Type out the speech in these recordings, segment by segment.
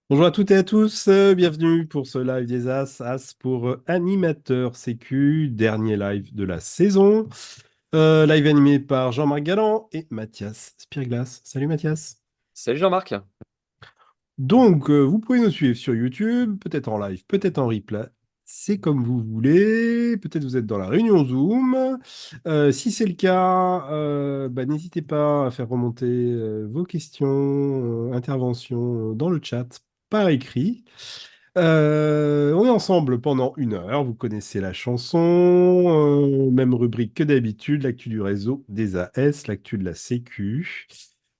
Bonjour à toutes et à tous, bienvenue pour ce live des As pour animateur sécu, dernier live de la saison. Live animé par Jean-Marc Galland et Mathias Spirglas. Salut Mathias. Salut Jean-Marc. Donc, vous pouvez nous suivre sur YouTube, peut-être en live, peut-être en replay. C'est comme vous voulez. Peut-être vous êtes dans la réunion Zoom. Si c'est le cas, n'hésitez pas à faire remonter vos questions, interventions dans le chat par écrit. On est ensemble pendant 1 heure. Vous connaissez la chanson. Même rubrique que d'habitude. L'actu du réseau des AS, l'actu de la Sécu.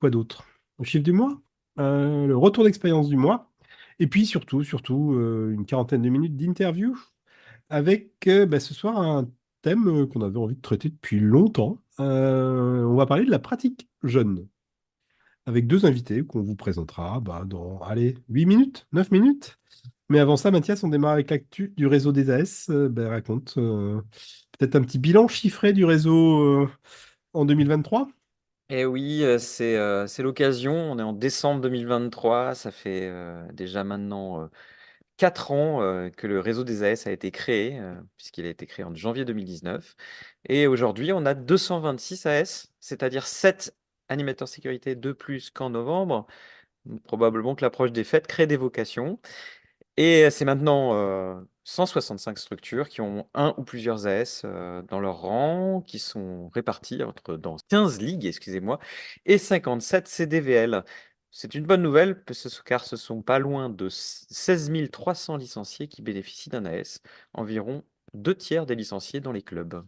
Quoi d'autre? Le chiffre du mois? Le retour d'expérience du mois. Et puis surtout, une quarantaine de minutes d'interview avec ce soir un thème qu'on avait envie de traiter depuis longtemps. On va parler de la pratique jeune avec deux invités qu'on vous présentera dans, allez, 8 minutes, 9 minutes. Mais avant ça, Mathias, on démarre avec l'actu du réseau des AS. Raconte peut-être un petit bilan chiffré du réseau en 2023. Eh oui, c'est l'occasion. On est en décembre 2023. Ça fait déjà maintenant 4 ans que le réseau des AS a été créé, puisqu'il a été créé en janvier 2019. Et aujourd'hui, on a 226 AS, c'est-à-dire 7 animateurs sécurité de plus qu'en novembre. Probablement que l'approche des fêtes crée des vocations. Et c'est maintenant 165 structures qui ont un ou plusieurs AS dans leur rang, qui sont réparties dans 15 ligues, excusez-moi, et 57 CDVL. C'est une bonne nouvelle, car ce sont pas loin de 16 300 licenciés qui bénéficient d'un AS, environ 2 tiers des licenciés dans les clubs.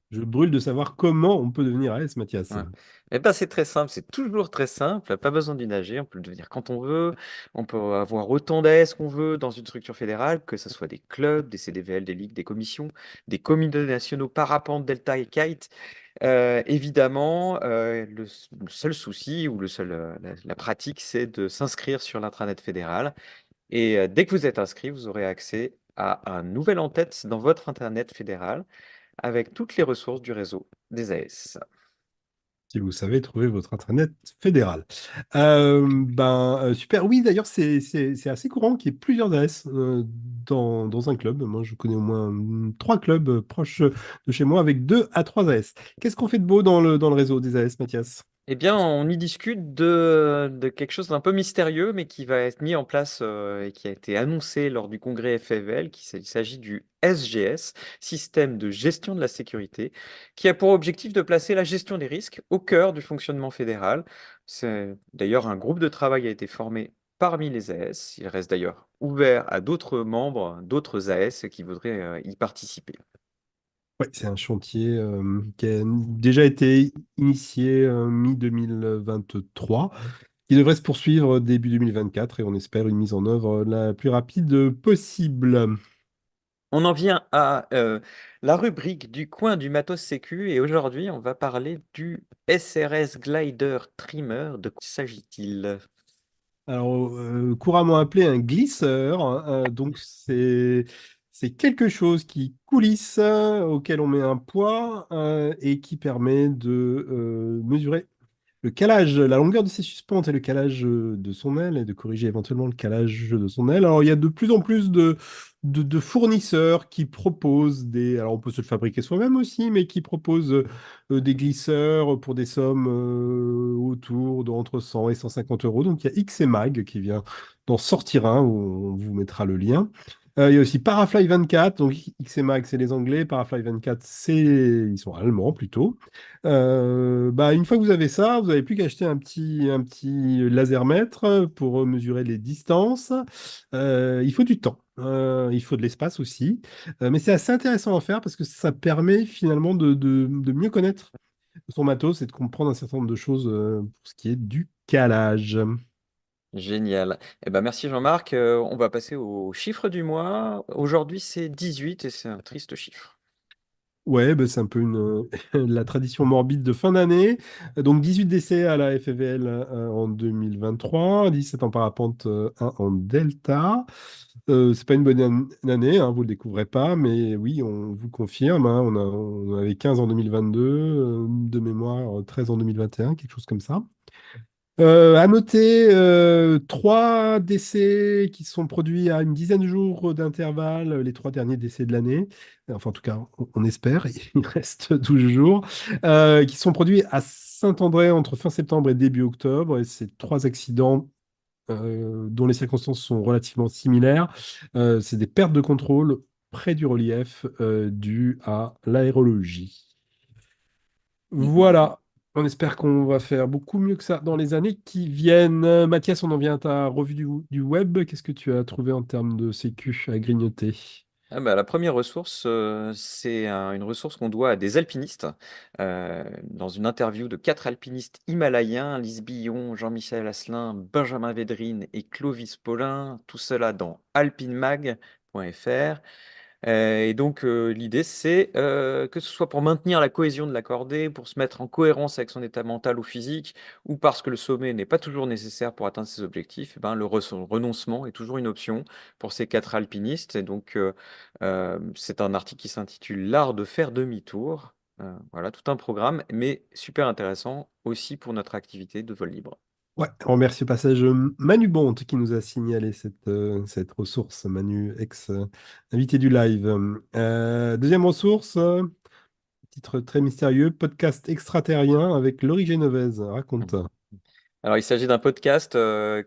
Je brûle de savoir comment on peut devenir AS, Mathias. Ouais. Eh ben, c'est très simple, c'est toujours très simple, pas besoin d'une AG, on peut le devenir quand on veut, on peut avoir autant d'AS qu'on veut dans une structure fédérale, que ce soit des clubs, des CDVL, des ligues, des commissions, des comités nationaux, parapente, delta et kite. Évidemment, le seul souci ou la pratique, c'est de s'inscrire sur l'intranet fédéral. Et dès que vous êtes inscrit, vous aurez accès à un nouvel en-tête dans votre intranet fédéral avec toutes les ressources du réseau des AS. Si vous savez trouver votre intranet fédéral. Super. Oui, d'ailleurs, c'est assez courant qu'il y ait plusieurs AS dans un club. Moi, je connais au moins trois clubs proches de chez moi avec 2 à 3 AS. Qu'est-ce qu'on fait de beau dans le réseau des AS, Mathias? Eh bien, on y discute de quelque chose d'un peu mystérieux, mais qui va être mis en place et qui a été annoncé lors du congrès FFL, il s'agit du SGS, Système de gestion de la sécurité, qui a pour objectif de placer la gestion des risques au cœur du fonctionnement fédéral. D'ailleurs, un groupe de travail a été formé parmi les AS. Il reste d'ailleurs ouvert à d'autres membres, d'autres AS qui voudraient y participer. Ouais, c'est un chantier qui a déjà été initié mi-2023, qui devrait se poursuivre début 2024 et on espère une mise en œuvre la plus rapide possible. On en vient à la rubrique du coin du matos sécu et aujourd'hui on va parler du SRS Glider Trimmer. De quoi s'agit-il? Alors, couramment appelé un glisseur, hein, donc c'est quelque chose qui coulisse, auquel on met un poids et qui permet de mesurer le calage, la longueur de ses suspentes et le calage de son aile et de corriger éventuellement le calage de son aile. Alors, il y a de plus en plus de fournisseurs qui proposent des... Alors, on peut se le fabriquer soi-même aussi, mais qui proposent des glisseurs pour des sommes autour de entre 100 et 150 euros. Donc, il y a XMag qui vient d'en sortir un, où on vous mettra le lien. Il y a aussi Parafly 24, donc XMag c'est les Anglais, Parafly 24 ils sont allemands plutôt. Une fois que vous avez ça, vous n'avez plus qu'à acheter un petit lasermètre pour mesurer les distances. Il faut du temps, il faut de l'espace aussi. Mais c'est assez intéressant à faire parce que ça permet finalement de mieux connaître son matos et de comprendre un certain nombre de choses pour ce qui est du calage. Génial. Eh ben, merci Jean-Marc. On va passer au chiffre du mois. Aujourd'hui c'est 18 et c'est un triste chiffre. Ouais, c'est un peu la tradition morbide de fin d'année. Donc 18 décès à la FFVL en 2023, 17 en parapente, 1 en Delta. C'est pas une bonne année, hein, vous le découvrez pas, mais oui, on vous confirme, hein, on avait 15 en 2022, de mémoire 13 en 2021, quelque chose comme ça. À noter, 3 décès qui sont produits à une dizaine de jours d'intervalle, les 3 derniers décès de l'année. Enfin, en tout cas, on espère, il reste 12 jours, qui sont produits à Saint-André entre fin septembre et début octobre. Et ces 3 accidents, dont les circonstances sont relativement similaires, c'est des pertes de contrôle près du relief, dues à l'aérologie. Voilà. On espère qu'on va faire beaucoup mieux que ça dans les années qui viennent. Mathias, on en vient à ta revue du web. Qu'est-ce que tu as trouvé en termes de sécu à grignoter? Ah bah, la première ressource, c'est une ressource qu'on doit à des alpinistes. Dans une interview de 4 alpinistes himalayens, Lise Billon, Jean-Michel Asselin, Benjamin Védrine et Clovis Paulin, tout cela dans alpinemag.fr. Et donc, l'idée, c'est que ce soit pour maintenir la cohésion de la cordée, pour se mettre en cohérence avec son état mental ou physique, ou parce que le sommet n'est pas toujours nécessaire pour atteindre ses objectifs, eh ben, le renoncement est toujours une option pour ces 4 alpinistes. Et donc, c'est un article qui s'intitule L'art de faire demi-tour. Voilà, tout un programme, mais super intéressant aussi pour notre activité de vol libre. Ouais, on remercie au passage Manu Bonte qui nous a signalé cette ressource. Manu, ex-invité du live. Deuxième ressource, titre très mystérieux, podcast extraterrien avec Laurie Genovese. Raconte. Alors, il s'agit d'un podcast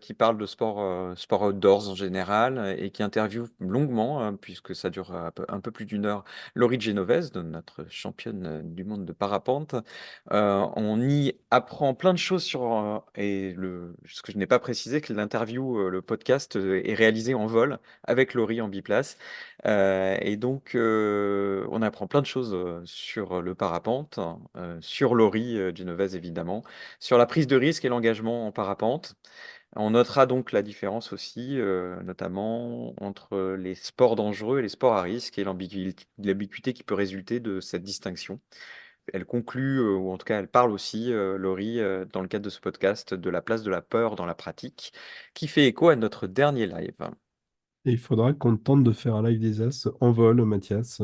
qui parle de sport outdoors en général et qui interviewe longuement, puisque ça dure un peu plus d'1 heure, Laurie Genovese, notre championne du monde de parapente. On y apprend plein de choses ce que je n'ai pas précisé, que l'interview, le podcast est réalisé en vol avec Laurie en biplace. Et donc, on apprend plein de choses sur le parapente, sur Laurie Genovese évidemment, sur la prise de risque et l'engagement en parapente. On notera donc la différence aussi, notamment entre les sports dangereux et les sports à risque et l'ambiguïté qui peut résulter de cette distinction. Elle conclut, ou en tout cas elle parle aussi, Laurie, dans le cadre de ce podcast, de la place de la peur dans la pratique, qui fait écho à notre dernier live. Et il faudra qu'on tente de faire un live des As en vol, Mathias,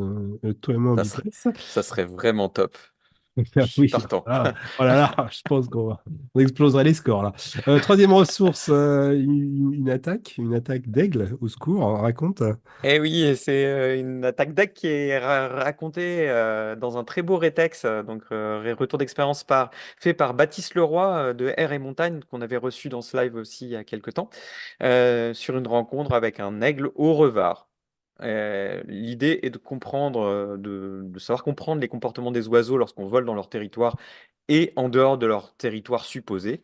toi et moi en Ça serait, biplace. ça serait vraiment top. Ah Je suis oui, partant. ah, oh là là, je pense on exploserait les scores là. Troisième ressource, une attaque d'aigle, au secours, raconte. Eh oui, et c'est une attaque deck qui est racontée dans un très beau rétex, retour d'expérience fait par Baptiste Leroy de Air et Montagne, qu'on avait reçu dans ce live aussi il y a quelques temps, sur une rencontre avec un aigle au revard. L'idée est de comprendre, de savoir comprendre les comportements des oiseaux lorsqu'on vole dans leur territoire et en dehors de leur territoire supposé.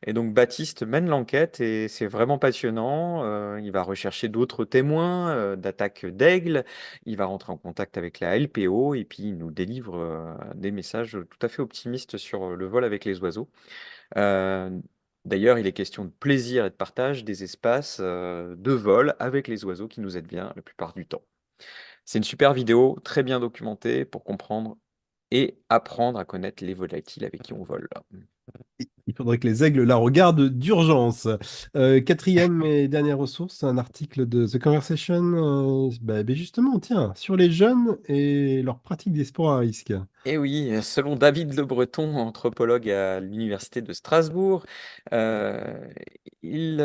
Et donc Baptiste mène l'enquête et c'est vraiment passionnant. Il va rechercher d'autres témoins d'attaques d'aigles. Il va rentrer en contact avec la LPO et puis il nous délivre des messages tout à fait optimistes sur le vol avec les oiseaux. Euh, D'ailleurs, il est question de plaisir et de partage des espaces de vol avec les oiseaux qui nous aident bien la plupart du temps. C'est une super vidéo, très bien documentée pour comprendre et apprendre à connaître les volatiles avec qui on vole. Il faudrait que les aigles la regardent d'urgence. Quatrième et dernière ressource, un article de The Conversation, justement, tiens, sur les jeunes et leur pratique des sports à risque. Et oui, selon David Le Breton, anthropologue à l'université de Strasbourg, euh, il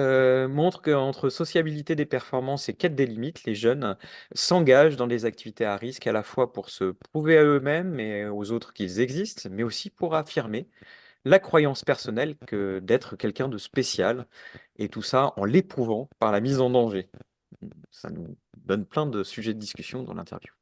montre qu'entre sociabilité des performances et quête des limites, les jeunes s'engagent dans des activités à risque à la fois pour se prouver à eux-mêmes et aux autres qu'ils existent, mais aussi pour affirmer la croyance personnelle que d'être quelqu'un de spécial, et tout ça en l'éprouvant par la mise en danger. Ça nous donne plein de sujets de discussion dans l'interview.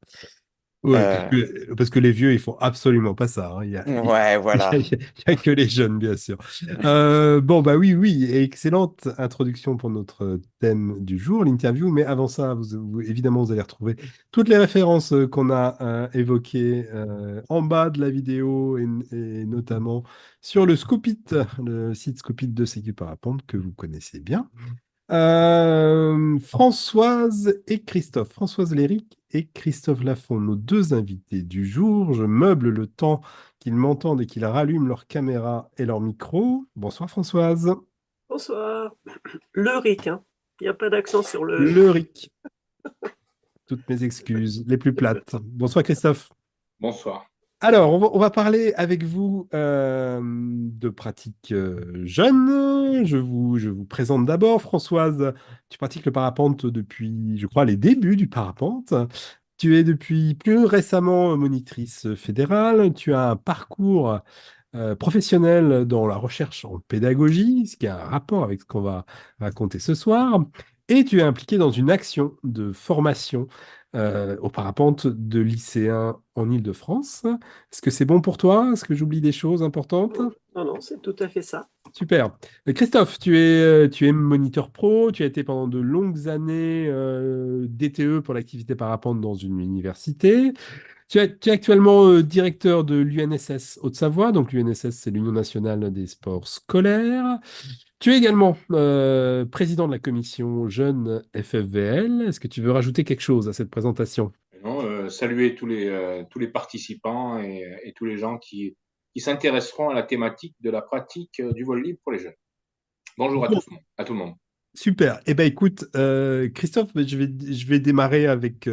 Oui, Euh, parce que les vieux, ils font absolument pas ça, hein. ouais, voilà. Il y a que les jeunes, bien sûr. Bon, bah oui, oui, excellente introduction pour notre thème du jour, l'interview. Mais avant ça, évidemment, vous allez retrouver toutes les références qu'on a évoquées en bas de la vidéo et notamment sur le Scoopit, le site Scoopit de Sécu Parapente que vous connaissez bien. Françoise et Christophe, Françoise Léric et Christophe Lafont, nos deux invités du jour. Je meuble le temps qu'ils m'entendent et qu'ils rallument leur caméra et leur micro. Bonsoir Françoise. Bonsoir. Le RIC, hein. Il n'y a pas d'accent sur le. Le Ric, toutes mes excuses, les plus plates. Bonsoir Christophe. Bonsoir. Alors, on va parler avec vous de pratiques jeunes. Je vous présente d'abord, Françoise, tu pratiques le parapente depuis, je crois, les débuts du parapente. Tu es depuis plus récemment monitrice fédérale. Tu as un parcours professionnel dans la recherche en pédagogie, ce qui a un rapport avec ce qu'on va raconter ce soir. Et tu es impliqué dans une action de formation au parapente de lycéens en Île-de-France. Est-ce que c'est bon pour toi? Est-ce que j'oublie des choses importantes? Non, non, non, c'est tout à fait ça. Super. Christophe, tu es moniteur pro, tu as été pendant de longues années DTE pour l'activité parapente dans une université. Tu es actuellement directeur de l'UNSS Haute-Savoie, donc l'UNSS, c'est l'Union nationale des sports scolaires. Tu es également président de la commission Jeunes FFVL. Est-ce que tu veux rajouter quelque chose à cette présentation? Non, saluer tous les participants et tous les gens qui s'intéresseront à la thématique de la pratique du vol libre pour les jeunes. Bonjour à tout le monde. Super. Eh ben, écoute, Christophe, je vais démarrer avec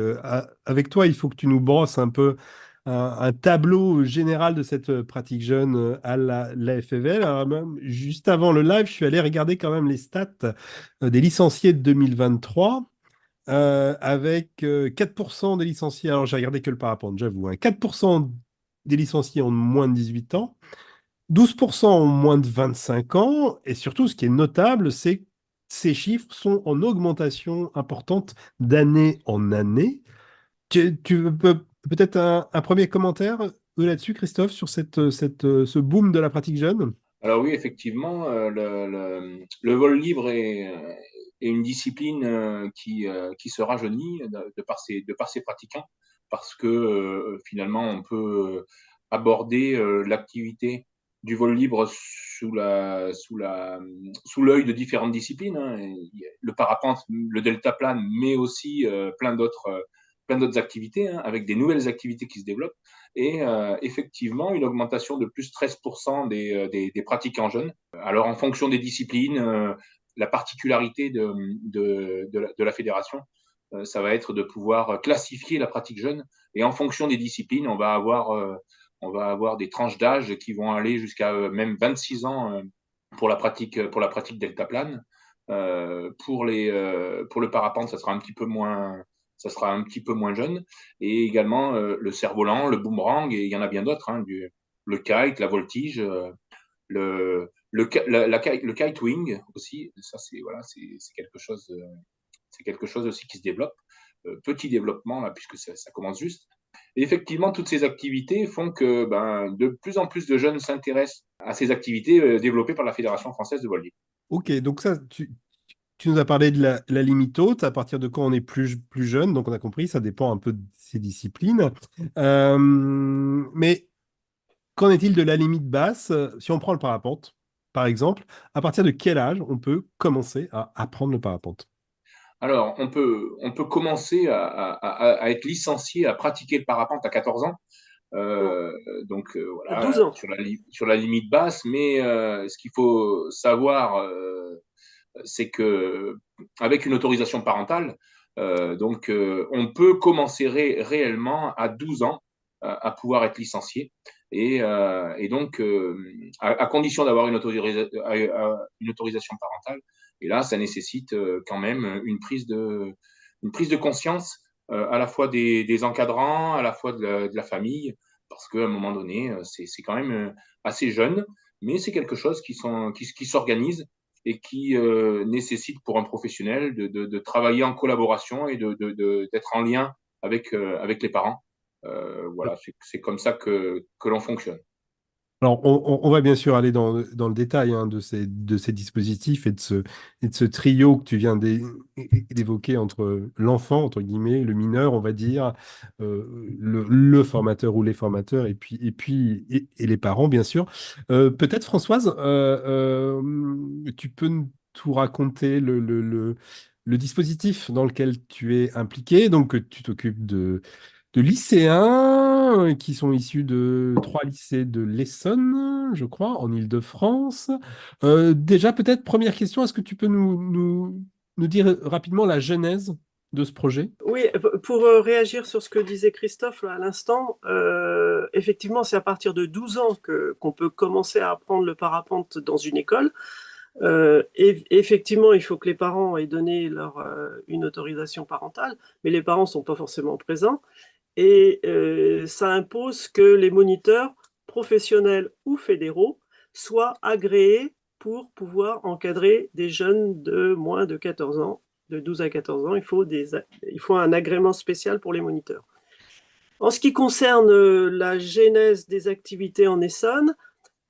toi. Il faut que tu nous brosses un peu un tableau général de cette pratique jeune à la FFL. Alors, même, juste avant le live, je suis allé regarder quand même les stats des licenciés de 2023 avec 4% des licenciés. Alors, j'ai regardé que le parapente, j'avoue, hein. 4% des licenciés ont moins de 18 ans. 12% ont moins de 25 ans, et surtout, ce qui est notable, c'est que ces chiffres sont en augmentation importante d'année en année. Tu peux peut-être un premier commentaire là-dessus, Christophe, sur ce boom de la pratique jeune? Alors oui, effectivement, le vol libre est une discipline qui se rajeunit de par ses pratiquants, parce que finalement, on peut aborder l'activité du vol libre sous l'œil de différentes disciplines, hein. Le parapente, le deltaplane, mais aussi plein d'autres activités, hein, avec des nouvelles activités qui se développent. Et effectivement, une augmentation de plus 13% des pratiquants jeunes. Alors, en fonction des disciplines, la particularité de la fédération, ça va être de pouvoir classifier la pratique jeune. Et en fonction des disciplines, on va avoir des tranches d'âge qui vont aller jusqu'à même 26 ans pour la pratique deltaplane. Pour le parapente, ça sera un petit peu moins jeune. Et également le cerf-volant, le boomerang, et il y en a bien d'autres, hein, le kite, la voltige, le kite wing aussi. Ça, c'est quelque chose aussi qui se développe. Petit développement, là, puisque ça commence juste. Et effectivement, toutes ces activités font que de plus en plus de jeunes s'intéressent à ces activités développées par la Fédération française de vol libre. Ok, donc ça, tu nous as parlé de la limite haute, à partir de quand on est plus jeune, donc on a compris, ça dépend un peu de ces disciplines. Mais qu'en est-il de la limite basse? Si on prend le parapente, par exemple, à partir de quel âge on peut commencer à apprendre le parapente? Alors, on peut commencer à être licencié, à pratiquer le parapente à 14 ans. Non, Euh, à voilà, 12 ans. sur la limite basse, mais ce qu'il faut savoir, c'est que avec une autorisation parentale, on peut commencer réellement à 12 ans à pouvoir être licencié. Et donc, à condition d'avoir une autorisation parentale, et là, ça nécessite quand même une prise de conscience à la fois des encadrants, à la fois de la famille, parce qu'à un moment donné, c'est quand même assez jeune, mais c'est quelque chose qui s'organise et qui nécessite pour un professionnel de travailler en collaboration et d'être en lien avec les parents. Voilà, c'est comme ça que l'on fonctionne. Alors, on va bien sûr aller dans le détail hein, de ces dispositifs et de ce trio que tu viens d'évoquer entre l'enfant, entre guillemets, le mineur, on va dire, le formateur ou les formateurs, et les parents, bien sûr. Peut-être, Françoise, tu peux nous tout raconter le dispositif dans lequel tu es impliqué. Donc, tu t'occupes de lycéens qui sont issus de 3 lycées de l'Essonne, je crois, en Île-de-France. Déjà, peut-être, première question, est-ce que tu peux nous dire rapidement la genèse de ce projet? Oui, pour réagir sur ce que disait Christophe là, à l'instant, effectivement, c'est à partir de 12 ans qu'on peut commencer à apprendre le parapente dans une école. Et effectivement, il faut que les parents aient donné une autorisation parentale, mais les parents ne sont pas forcément présents. Et ça impose que les moniteurs professionnels ou fédéraux soient agréés pour pouvoir encadrer des jeunes de moins de 14 ans. De 12 à 14 ans, il faut un agrément spécial pour les moniteurs. En ce qui concerne la genèse des activités en Essonne,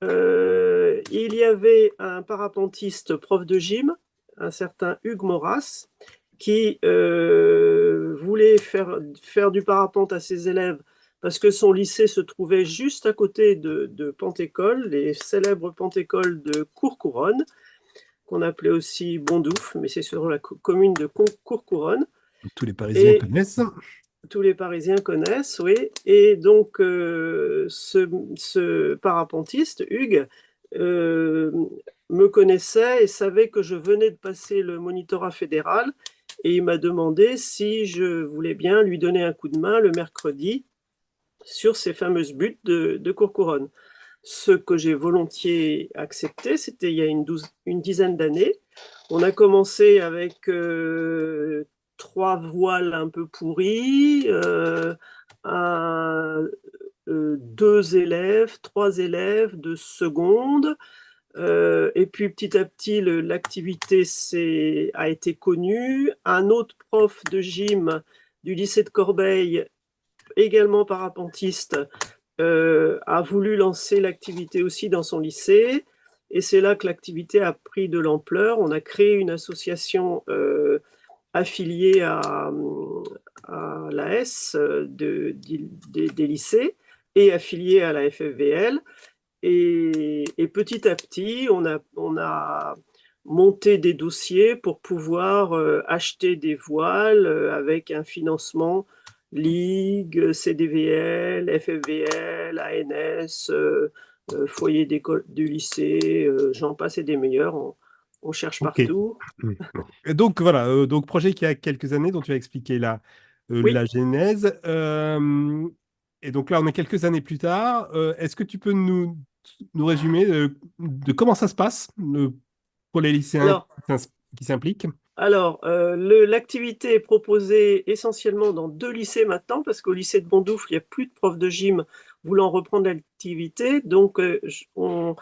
il y avait un parapentiste prof de gym, un certain Hugues Maurras, qui voulait faire du parapente à ses élèves parce que son lycée se trouvait juste à côté de Pentécole, les célèbres Pentécoles de Courcouronnes, qu'on appelait aussi Bondoufle, mais c'est sur la commune de Courcouronnes. Tous les Parisiens Et connaissent. tous les Parisiens connaissent, oui. Et donc, ce parapentiste, Hugues, me connaissait et savait que je venais de passer le monitorat fédéral. Et il m'a demandé si je voulais bien lui donner un coup de main le mercredi sur ces fameuses buttes de Courcouronnes. Ce que j'ai volontiers accepté, c'était il y a une dizaine d'années. On a commencé avec 3 voiles un peu pourries, 2 élèves, 3 élèves de seconde. Et puis petit à petit, l'activité a été connue. Un autre prof de gym du lycée de Corbeil, également parapentiste, a voulu lancer l'activité aussi dans son lycée. Et c'est là que l'activité a pris de l'ampleur. On a créé une association affiliée à l'AS des lycées et affiliée à la FFVL. Et petit à petit, on a monté des dossiers pour pouvoir acheter des voiles avec un financement Ligue, CDVL, FFVL, ANS, foyer d'école du lycée, j'en passe et des meilleurs. On cherche Ok. partout. Et donc voilà, donc projet qui a quelques années dont tu as expliqué Oui, la genèse. Et donc là, on est quelques années plus tard. Est-ce que tu peux nous résumer de comment ça se passe pour les lycéens alors, qui s'impliquent? L'activité est proposée essentiellement dans 2 lycées maintenant, parce qu'au lycée de Bondoufle, il n'y a plus de profs de gym voulant reprendre l'activité. Donc, on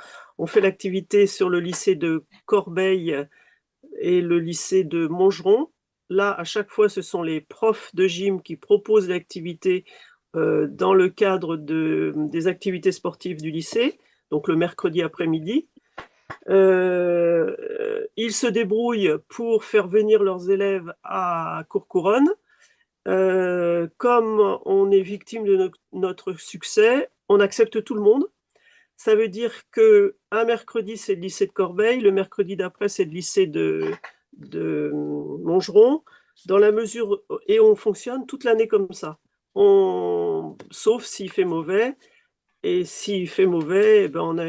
fait l'activité sur le lycée de Corbeil et le lycée de Montgeron. Là, à chaque fois, ce sont les profs de gym qui proposent l'activité dans le cadre des activités sportives du lycée, donc le mercredi après-midi. Ils se débrouillent pour faire venir leurs élèves à Courcouronnes. Comme on est victime de notre succès, on accepte tout le monde. Ça veut dire qu'un mercredi, c'est le lycée de Corbeil, le mercredi d'après, c'est le lycée de Montgeron, dans la mesure, et on fonctionne toute l'année comme ça. Sauf s'il fait mauvais, et s'il fait mauvais, eh ben on a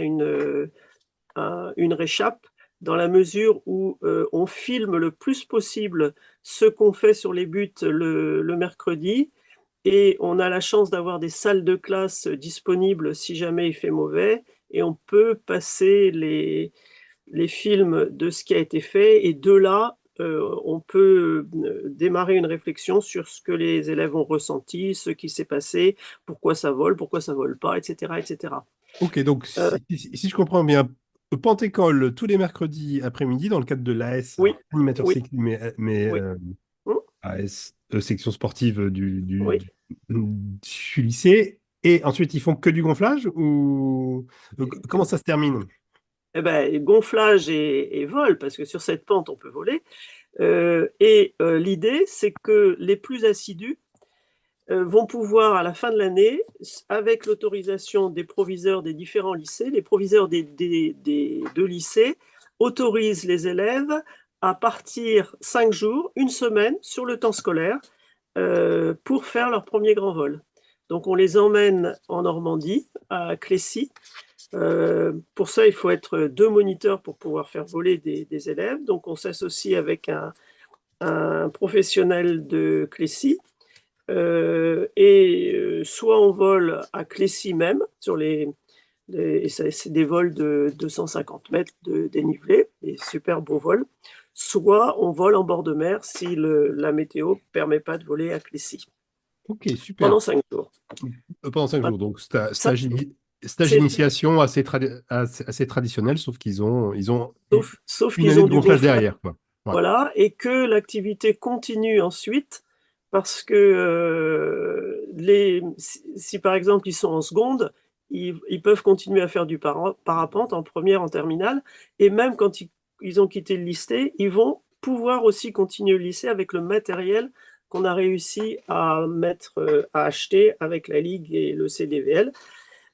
une réchappe dans la mesure où on filme le plus possible ce qu'on fait sur les buts le mercredi et on a la chance d'avoir des salles de classe disponibles si jamais il fait mauvais et on peut passer les films de ce qui a été fait et de là, on peut démarrer une réflexion sur ce que les élèves ont ressenti, ce qui s'est passé, pourquoi ça vole pas, etc., etc. Ok, donc Euh, si je comprends bien, Pentécole tous les mercredis après-midi dans le cadre de l'AS, oui, alors animateur oui, cycle, mais oui, AS, section sportive oui. du lycée. Et ensuite, ils font que du gonflage ou comment ça se termine? Eh ben, gonflage et vol, parce que sur cette pente, on peut voler. L'idée, c'est que les plus assidus vont pouvoir, à la fin de l'année, avec l'autorisation des proviseurs des différents lycées, les proviseurs des 2 lycées autorisent les élèves à partir 5 jours, une semaine, sur le temps scolaire, pour faire leur premier grand vol. Donc on les emmène en Normandie, à Clécy. Pour ça, il faut être 2 moniteurs pour pouvoir faire voler des élèves. Donc on s'associe avec un professionnel de Clécy, soit on vole à Clécy même, c'est des vols de 250 mètres de dénivelé, des super beaux vols, soit on vole en bord de mer si la météo ne permet pas de voler à Clécy. Ok, super. Pendant 5 jours. Pendant 5 jours. Donc, Ça, stage d'initiation assez traditionnel, sauf qu'ils ont sauf une qu'ils année ont de du beau gonflage faire. derrière, quoi. Ouais. Voilà, et que l'activité continue ensuite, parce que si par exemple ils sont en seconde, ils peuvent continuer à faire du parapente en première, en terminale, et même quand ils ont quitté le lycée, ils vont pouvoir aussi continuer le lycée avec le matériel qu'on a réussi à acheter avec la Ligue et le CDVL.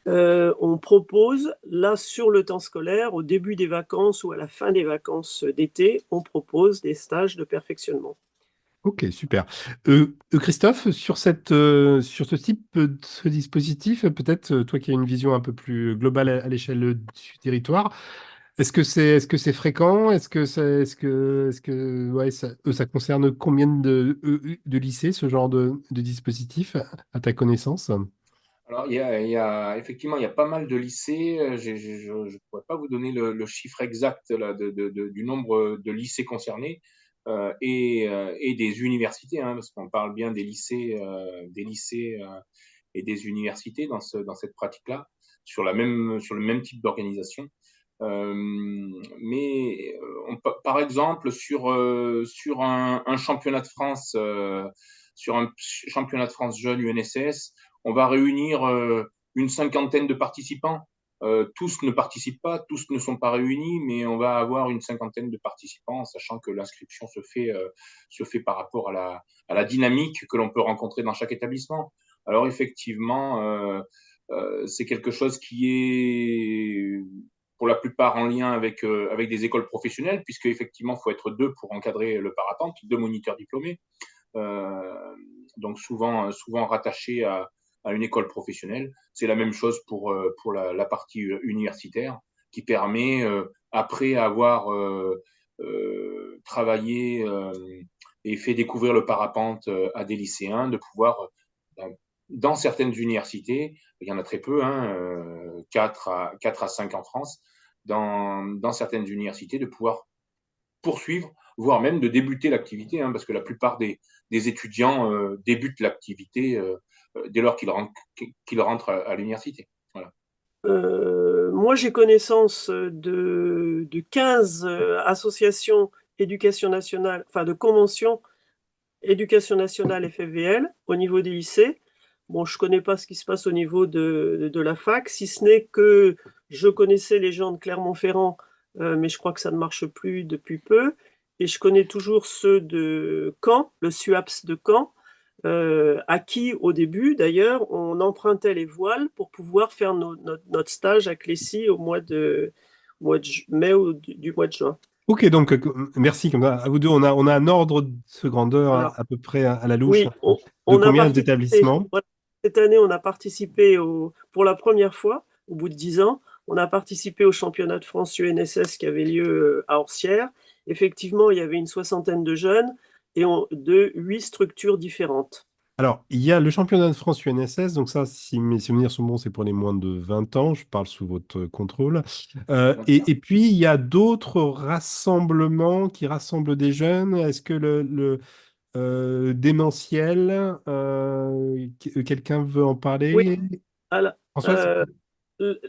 On propose, là, sur le temps scolaire, au début des vacances ou à la fin des vacances d'été, on propose des stages de perfectionnement. Ok, super. Christophe, sur sur ce type de ce dispositif, peut-être toi qui as une vision un peu plus globale à l'échelle du territoire, est-ce que c'est fréquent? Ouais, ça concerne combien de lycées, ce genre de dispositif, à ta connaissance? Alors, effectivement, il y a pas mal de lycées. Je ne pourrais pas vous donner le chiffre exact là, du nombre de lycées concernés et des universités, hein, parce qu'on parle bien des lycées et des universités dans cette pratique-là, sur le même type d'organisation. Euh, par exemple, sur un championnat de France, sur un championnat de France jeune UNSS, on va réunir une cinquantaine de participants. Tous ne participent pas, tous ne sont pas réunis, mais on va avoir une cinquantaine de participants, sachant que l'inscription se fait par rapport à la dynamique que l'on peut rencontrer dans chaque établissement. Alors effectivement, c'est quelque chose qui est pour la plupart en lien avec des écoles professionnelles, puisque effectivement, il faut être deux pour encadrer le parapente, deux moniteurs diplômés, euh, donc souvent rattachés à une école professionnelle. C'est la même chose pour la partie universitaire, qui permet, après avoir travaillé et fait découvrir le parapente à des lycéens, de pouvoir, dans certaines universités, il y en a très peu, hein, 4 à 5 en France, dans certaines universités, de pouvoir poursuivre, voire même de débuter l'activité, hein, parce que la plupart des étudiants débutent l'activité dès lors qu'ils rentrent à l'université. Voilà. Moi, j'ai connaissance de 15 associations éducation nationale, enfin de conventions éducation nationale FFVL au niveau des lycées. Bon, je ne connais pas ce qui se passe au niveau de la fac, si ce n'est que je connaissais les gens de Clermont-Ferrand, mais je crois que ça ne marche plus depuis peu. Et je connais toujours ceux de Caen, le SUAPS de Caen, à qui, au début, d'ailleurs, on empruntait les voiles pour pouvoir faire notre stage à Clécy au mois de mai ou du mois de juin. Ok, donc merci. Comme ça, à vous deux, on a un ordre de ce grandeur Voilà. à peu près à la louche Oui, de on a combien participé. d'établissements? Voilà. Cette année, on a participé pour la première fois, au bout de 10 ans, on a participé au championnat de France UNSS qui avait lieu à Orsières. Effectivement, il y avait une soixantaine de jeunes de 8 structures différentes. Alors, il y a le championnat de France UNSS, donc ça, si mes souvenirs sont bons, c'est pour les moins de 20 ans, je parle sous votre contrôle. Et puis, il y a d'autres rassemblements qui rassemblent des jeunes. Est-ce que le démentiel, quelqu'un veut en Oui, parler? alors, François, euh, l-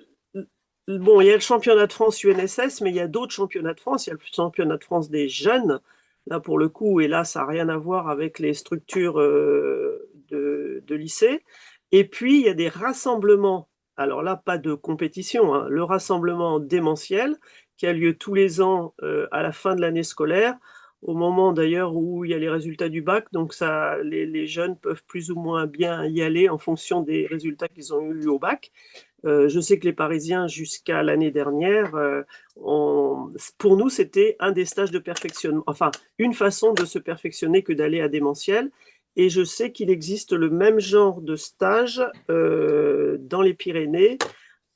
bon, il y a le championnat de France UNSS, mais il y a d'autres championnats de France. Il y a le championnat de France des jeunes, là pour le coup, et là, ça n'a rien à voir avec les structures de lycée. Et puis, il y a des rassemblements. Alors là, pas de compétition, hein. Le rassemblement démentiel qui a lieu tous les ans à la fin de l'année scolaire, au moment d'ailleurs où il y a les résultats du bac. Donc ça, les jeunes peuvent plus ou moins bien y aller en fonction des résultats qu'ils ont eus au bac. Je sais que les Parisiens, jusqu'à l'année dernière, pour nous, c'était un des stages de perfectionnement, enfin, une façon de se perfectionner que d'aller à Démentiel. Et je sais qu'il existe le même genre de stage dans les Pyrénées,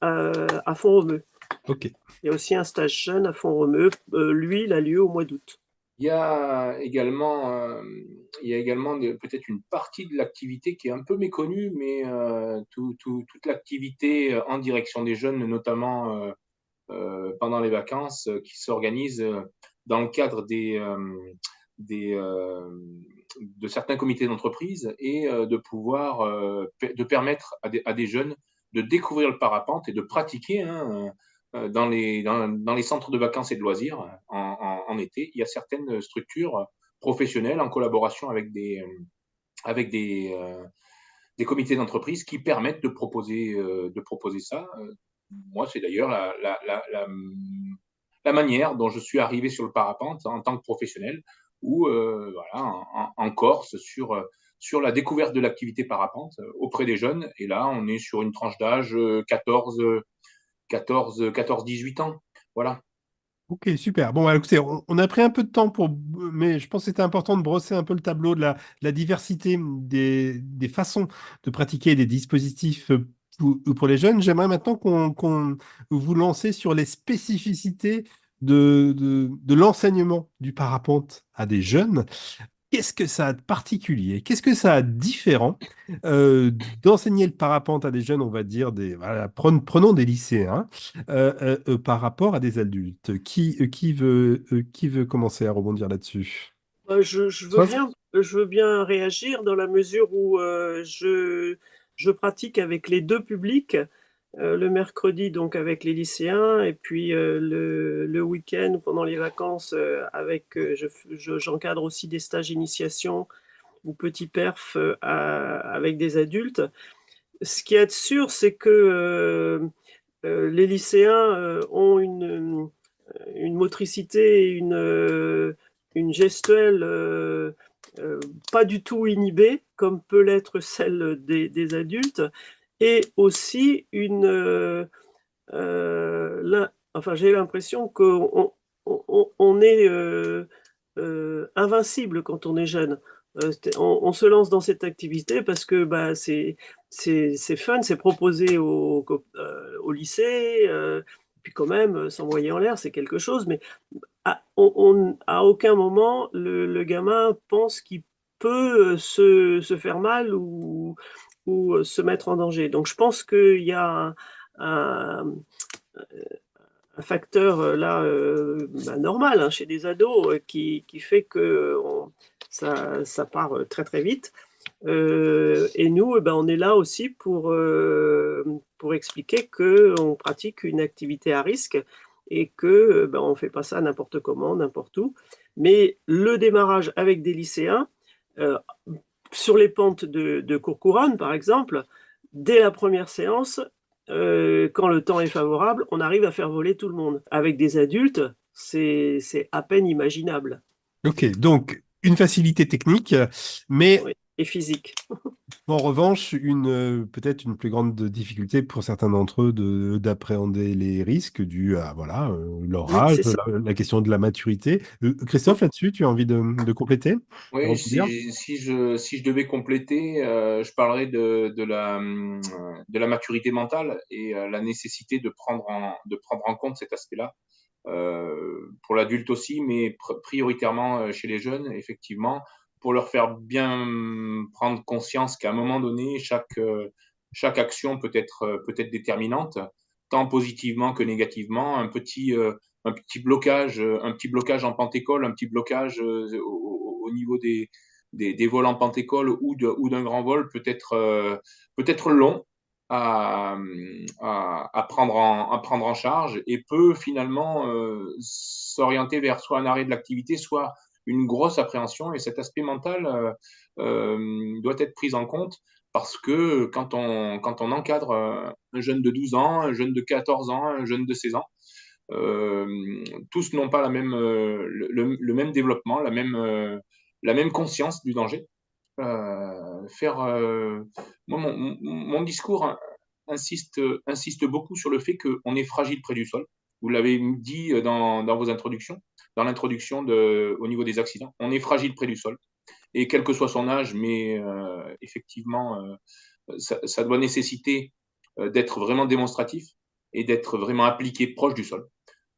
à Font-Romeu. ok. Il y a aussi un stage jeune à Font-Romeu. Lui, il a lieu au mois d'août. Il y a également, peut-être une partie de l'activité qui est un peu méconnue, mais toute l'activité en direction des jeunes, notamment pendant les vacances, qui s'organise dans le cadre des, de certains comités d'entreprise et de permettre à des jeunes de découvrir le parapente et de pratiquer, hein, dans les centres de vacances et de loisirs en été. Il y a certaines structures professionnelles en collaboration avec des comités d'entreprise qui permettent de proposer ça. Moi, c'est d'ailleurs la manière dont je suis arrivé sur le parapente en tant que professionnel, ou voilà, en Corse, sur la découverte de l'activité parapente auprès des jeunes. Et là, on est sur une tranche d'âge 14-18 ans. Voilà. Ok, super. Bon, écoutez, on a pris un peu de temps mais je pense que c'était important de brosser un peu le tableau de la diversité des façons de pratiquer des dispositifs pour les jeunes. J'aimerais maintenant qu'on vous lance sur les spécificités de l'enseignement du parapente à des jeunes. Qu'est-ce que ça a de particulier? Qu'est-ce que ça a de différent d'enseigner le parapente à des jeunes, on va dire, voilà, prenons des lycéens, par rapport à des adultes? Qui veut commencer à rebondir là-dessus? Christophe. Je veux bien réagir dans la mesure où je pratique avec les deux publics, le mercredi donc avec les lycéens et puis le week-end pendant les vacances j'encadre aussi des stages initiation ou petits perf avec des adultes. Ce qui est sûr, c'est que les lycéens ont une motricité et une gestuelle pas du tout inhibée, comme peut l'être celle des adultes, et aussi enfin, j'ai l'impression qu'on on est invincible quand on est jeune. On se lance dans cette activité parce que bah, c'est fun, c'est proposé au lycée, puis quand même, s'envoyer en l'air, c'est quelque chose, mais à aucun moment, le gamin pense qu'il peut se faire mal ou se mettre en danger. Donc je pense qu'il y a un, un facteur là normal hein, chez des ados qui fait que ça part très très vite. Et nous, ben, on est là aussi pour expliquer qu'on pratique une activité à risque et que ben, on ne fait pas ça n'importe comment, n'importe où. Mais le démarrage avec des lycéens, euh, sur les pentes de Courcouronne, par exemple, dès la première séance, quand le temps est favorable, on arrive à faire voler tout le monde. Avec des adultes, c'est à peine imaginable. Ok, donc une facilité technique, mais Oui. Et physique. en revanche, peut-être une plus grande difficulté pour certains d'entre eux d'appréhender les risques dus à voilà, leur Oui, âge, c'est ça. la question de la maturité. Christophe, là-dessus, tu as envie de compléter? De Oui, rebondir. si je devais compléter, je parlerais de la maturité mentale et la nécessité de prendre en compte cet aspect-là. Pour l'adulte aussi, mais prioritairement chez les jeunes, effectivement, pour leur faire bien prendre conscience qu'à un moment donné, chaque action peut être déterminante, tant positivement que négativement. Un petit blocage en pentécole, un petit blocage au niveau des vols en pentécole ou d'un grand vol peut être long à, à prendre en charge et peut finalement s'orienter vers soit un arrêt de l'activité, soit une grosse appréhension. Et cet aspect mental doit être pris en compte parce que quand on encadre un jeune de 12 ans, un jeune de 14 ans, un jeune de 16 ans, euh, tous n'ont pas le même développement, la même conscience du danger. Faire moi, mon discours insiste beaucoup sur le fait qu'on est fragile près du sol. Vous l'avez dit dans vos introductions, dans l'introduction au niveau des accidents. On est fragile près du sol. Et quel que soit son âge, mais effectivement, ça doit nécessiter d'être vraiment démonstratif et d'être vraiment appliqué proche du sol.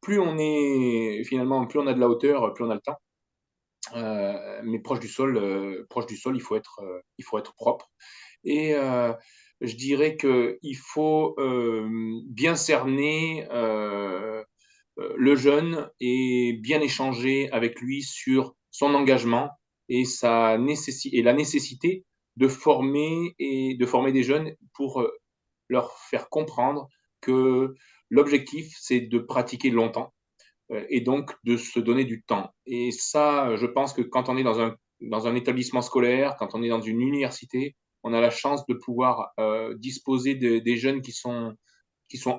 Plus on est, finalement, plus on a de la hauteur, plus on a le temps. mais proche du sol, il faut être propre. Et je dirais qu'il faut bien cerner le jeune et bien échanger avec lui sur son engagement et, et la nécessité de former des jeunes pour leur faire comprendre que l'objectif, c'est de pratiquer longtemps et donc de se donner du temps. Et ça, je pense que quand on est dans un établissement scolaire, quand on est dans une université, on a la chance de pouvoir disposer des jeunes qui sont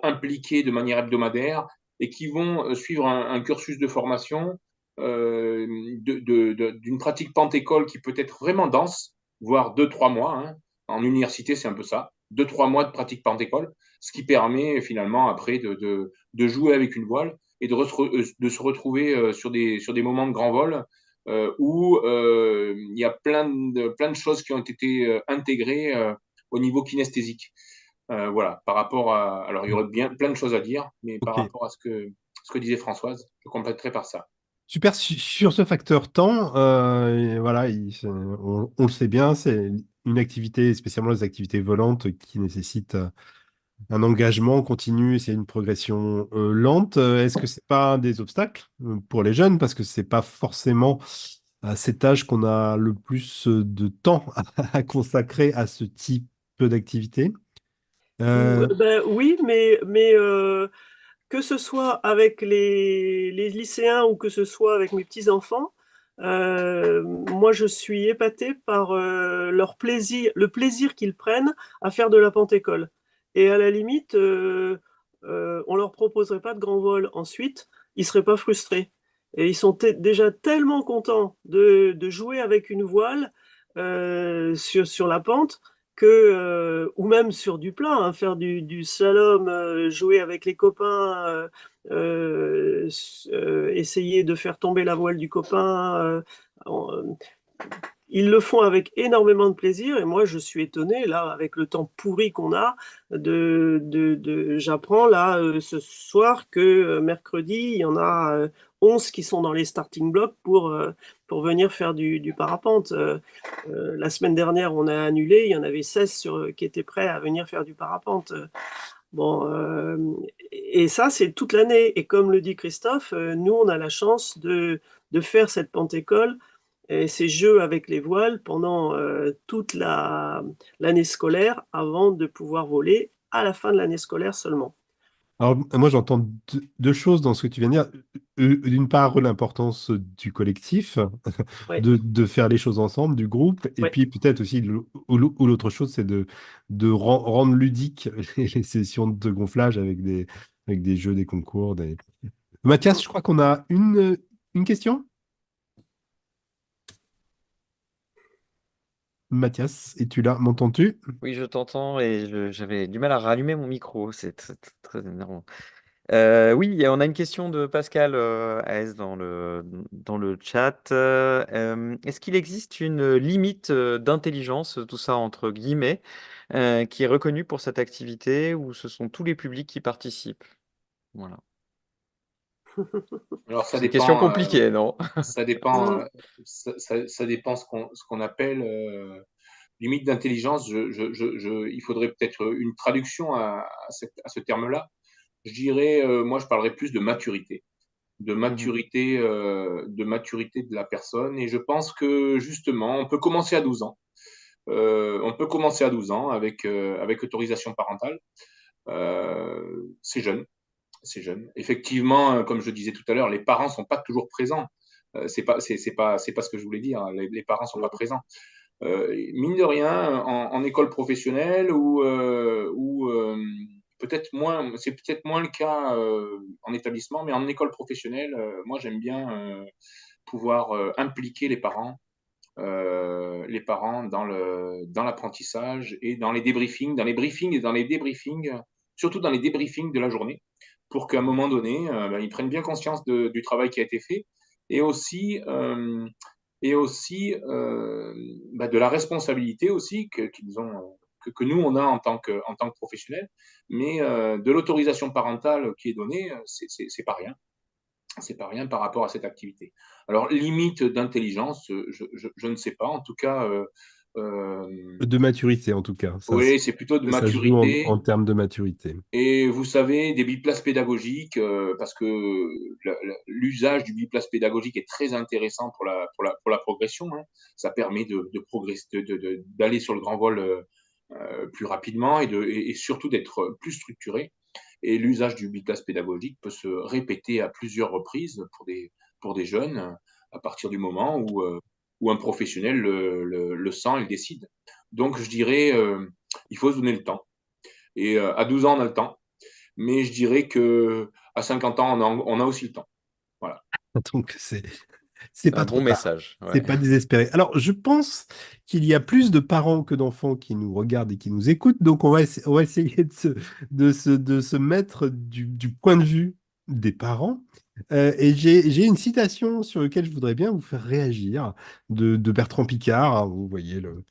impliqués de manière hebdomadaire et qui vont suivre un cursus de formation d'une pratique Pentecôle qui peut être vraiment dense, voire 2, 3 mois. Hein. En université, c'est un peu ça. 2, 3 mois de pratique Pentecôle, ce qui permet finalement après de jouer avec une voile et de se retrouver sur des moments de grand vol où il y a plein de choses qui ont été intégrées au niveau kinesthésique. Voilà, par rapport à. Alors, il y aurait bien plein de choses à dire, mais par Ok. rapport à ce que disait Françoise, je compléterai par ça. Super, sur ce facteur temps, et voilà, on le sait bien, c'est une activité, spécialement les activités volantes, qui nécessitent un engagement continu, c'est une progression lente. Est-ce que c'est pas un des obstacles pour les jeunes? Parce que c'est pas forcément à cet âge qu'on a le plus de temps à consacrer à ce type d'activité. Euh, Ben, oui, mais que ce soit avec les lycéens ou que ce soit avec mes petits-enfants, moi je suis épatée par leur plaisir, le plaisir qu'ils prennent à faire de la pente-école. Et à la limite, on leur proposerait pas de grand vol ensuite, ils seraient pas frustrés. Et ils sont déjà tellement contents de jouer avec une voile sur la pente que, ou même sur du plat, hein, faire du slalom, jouer avec les copains, essayer de faire tomber la voile du copain. Ils le font avec énormément de plaisir et moi je suis étonné là avec le temps pourri qu'on a j'apprends là ce soir que mercredi il y en a 11 qui sont dans les starting blocks pour venir faire du parapente. La semaine dernière on a annulé, il y en avait 16 qui étaient prêts à venir faire du parapente. Bon, et ça c'est toute l'année et comme le dit Christophe, nous on a la chance de faire cette Pentecôte et ces jeux avec les voiles pendant toute l'année scolaire avant de pouvoir voler à la fin de l'année scolaire seulement. alors, moi, j'entends deux choses dans ce que tu viens de dire. D'une part, l'importance du collectif, Ouais, de faire les choses ensemble, du groupe, et ouais. puis peut-être aussi, ou l'autre chose, c'est de rendre ludique les sessions de gonflage avec des jeux, des concours. Mathias, je crois qu'on a une question. Mathias, es-tu là? M'entends-tu? Oui, je t'entends et j'avais du mal à rallumer mon micro. C'est très énervant. Oui, on a une question de Pascal AS dans le chat. Est-ce qu'il existe une limite d'intelligence, tout ça entre guillemets, qui est reconnue pour cette activité ou ce sont tous les publics qui participent? Voilà. Alors, C'est une question compliquée, non? ça dépend, Mm. ça dépend ce qu'on appelle limite d'intelligence. Il faudrait peut-être une traduction à ce terme-là. Je dirais, moi, je parlerais plus Mhm. de maturité de la personne. Et je pense que justement, on peut commencer à 12 ans. On peut commencer à 12 ans avec autorisation parentale. C'est jeune, c'est jeune. Effectivement, comme je disais tout à l'heure, les parents sont pas toujours présents. C'est pas ce que je voulais dire. Les parents sont pas présents. Mine de rien, en école professionnelle peut-être moins, c'est peut-être moins le cas en établissement, mais en école professionnelle, moi j'aime bien pouvoir impliquer les parents dans l'apprentissage et dans les débriefings, dans les briefings et dans les débriefings, surtout dans les débriefings de la journée, pour qu'à un moment donné, ben, ils prennent bien conscience du travail qui a été fait et aussi, bah, de la responsabilité aussi qu'ils ont, que nous on a en tant que professionnels, mais de l'autorisation parentale qui est donnée, c'est pas rien. C'est pas rien par rapport à cette activité. Alors, limite d'intelligence, je ne sais pas. En tout cas, De maturité, en tout cas. oui, c'est plutôt de Ça se joue maturité. en termes de maturité. Et vous savez, des biplaces pédagogiques, parce que l'usage du biplace pédagogique est très intéressant pour la progression, hein. Ça permet de progresser, d'aller sur le grand vol plus rapidement et surtout d'être plus structuré. Et l'usage du biplace pédagogique peut se répéter à plusieurs reprises pour des jeunes à partir du moment où un professionnel le sent et le décide. Donc, je dirais, il faut se donner le temps. Et à 12 ans, on a le temps. Mais je dirais qu'à 50 ans, on a aussi le temps. Voilà. Donc, c'est C'est pas un trop bon tard. message. C'est Ouais. pas désespéré. Alors, je pense qu'il y a plus de parents que d'enfants qui nous regardent et qui nous écoutent. Donc, on va essayer de se mettre du point de vue des parents. Et j'ai une citation sur laquelle je voudrais bien vous faire réagir de Bertrand Piccard, hein. Vous voyez, le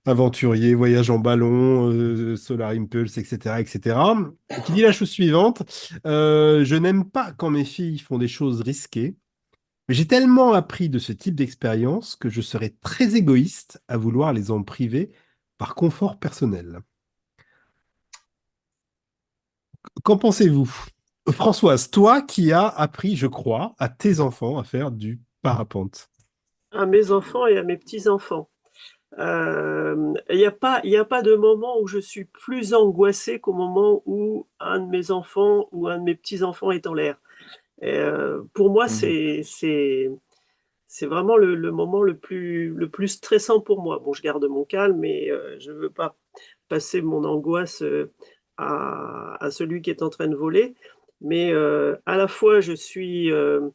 aventurier, voyage en ballon, Solar Impulse, etc., etc., qui dit la chose suivante. Je n'aime pas quand mes filles font des choses risquées. Mais j'ai tellement appris de ce type d'expérience que je serais très égoïste à vouloir les en priver par confort personnel. Qu'en pensez-vous? Françoise, toi qui as appris, je crois, à tes enfants à faire du parapente. À mes enfants et à mes petits-enfants. Il y a pas de moment où je suis plus angoissée qu'au moment où un de mes enfants ou un de mes petits-enfants est en l'air. Pour moi, Mhm. c'est vraiment le moment le plus stressant pour moi. Bon, je garde mon calme, mais je ne veux pas passer mon angoisse à celui qui est en train de voler. Mais à la fois, euh,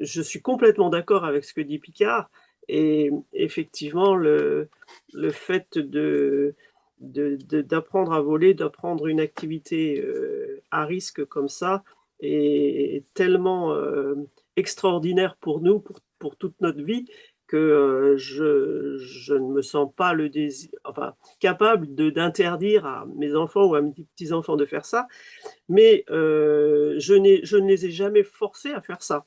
je suis complètement d'accord avec ce que dit Picard. Et effectivement, le fait d'apprendre à voler, d'apprendre une activité à risque comme ça, est tellement extraordinaire pour nous, pour toute notre vie, que je ne me sens pas enfin, capable d'interdire à mes enfants ou à mes petits-enfants de faire ça, mais je ne les ai jamais forcés à faire ça.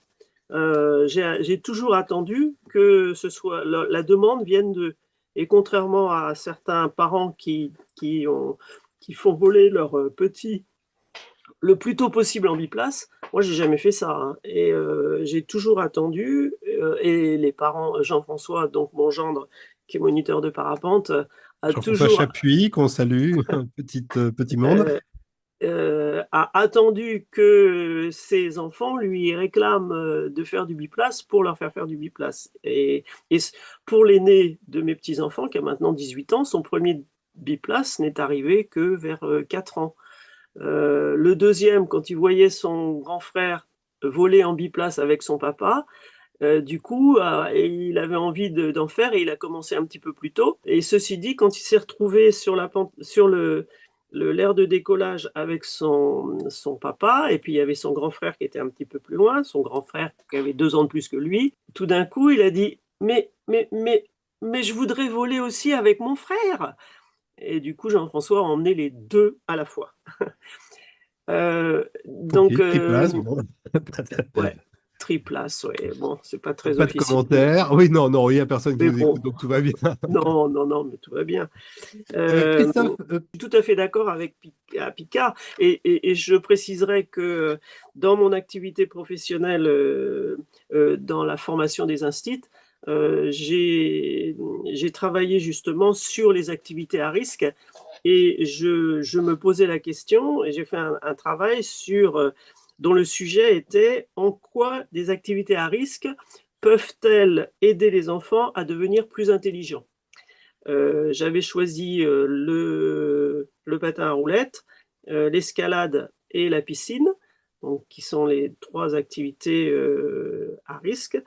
J'ai toujours attendu que la demande vienne d'eux. Et contrairement à certains parents qui font voler leurs petits le plus tôt possible en biplace, moi j'ai jamais fait ça, hein. Et j'ai toujours attendu. Et les parents, Jean-François, donc mon gendre, qui est moniteur de parapente, a Jean-François toujours Chapuis, qu'on salue, petit monde. euh, a attendu que ses enfants lui réclament de faire du biplace pour leur faire du biplace. Et pour l'aîné de mes petits-enfants, qui a maintenant 18 ans, son premier biplace n'est arrivé que vers 4 ans. Le deuxième, quand il voyait son grand frère voler en biplace avec son papa, du coup, il avait envie d'en faire et il a commencé un petit peu plus tôt. Et ceci dit, quand il s'est retrouvé sur l'aire de décollage avec son papa, et puis il y avait son grand frère qui était un petit peu plus loin, son grand frère qui avait 2 ans de plus que lui, tout d'un coup, il a dit, mais je voudrais voler aussi avec mon frère. Et du coup, Jean-François a emmené les deux à la fois. Donc, Ok, triplace, bon. ouais, triplace, ouais. Bon, c'est pas très Pas de officiel, commentaires. Oui, non, non, il n'y a personne qui mais nous écoute, bon, donc tout va bien. non, non, non, mais tout va bien. Je Christophe, suis tout à fait d'accord avec Picard, et je préciserai que dans mon activité professionnelle, dans la formation des instituts, j'ai travaillé justement sur les activités à risque, et je me posais la question, et j'ai fait un travail dont le sujet était: en quoi des activités à risque peuvent-elles aider les enfants à devenir plus intelligents? J'avais choisi le patin à roulettes, l'escalade et la piscine, donc, qui sont les 3 activités à risque.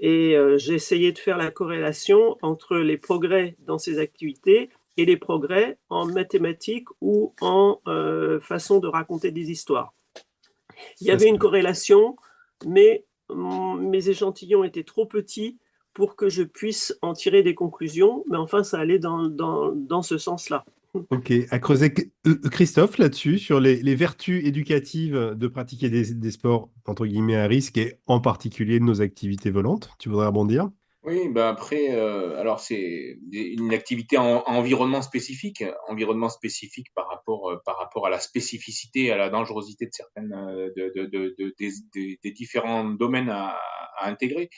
Et j'ai essayé de faire la corrélation entre les progrès dans ces activités et les progrès en mathématiques ou en façon de raconter des histoires. Il y avait une corrélation, mais mes échantillons étaient trop petits pour que je puisse en tirer des conclusions, mais enfin, ça allait dans ce sens-là. Ok, à creuser. Christophe, là-dessus, sur les vertus éducatives de pratiquer des sports, entre guillemets, à risque, et en particulier de nos activités volantes, tu voudrais rebondir? Oui, ben après, alors c'est une activité en environnement spécifique par rapport à la spécificité, à la dangerosité de certaines, des différents domaines à intégrer.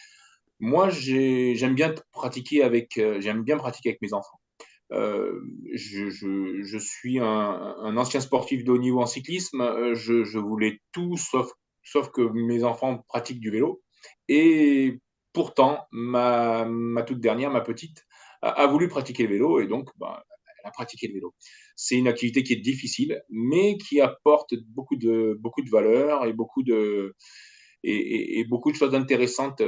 Moi, j'aime bien pratiquer avec mes enfants. Je suis un ancien sportif de haut niveau en cyclisme. Je voulais tout sauf que mes enfants pratiquent du vélo. Et pourtant, ma toute dernière, ma petite, a voulu pratiquer le vélo et donc bah, elle a pratiqué le vélo. C'est une activité qui est difficile, mais qui apporte beaucoup de valeur et et beaucoup de choses intéressantes